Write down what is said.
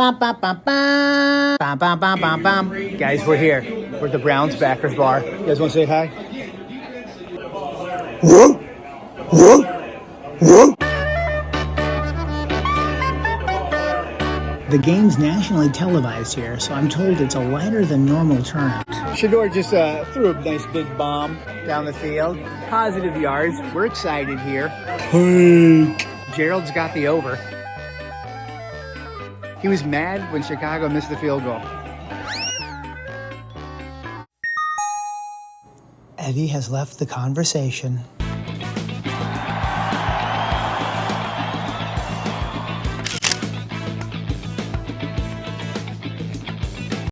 Bum, bum, bum, bum. Bum, bum, bum, bum, bum. Guys, we're here. We're at the Browns backers bar. You guys want to say hi? The game's nationally televised here, so I'm told it's a lighter than normal turnout. Shedeur just threw a nice big bomb down the field. Positive yards. We're excited here. Cake. Gerald's got the over. He was mad when Chicago missed the field goal. Eddie has left the conversation.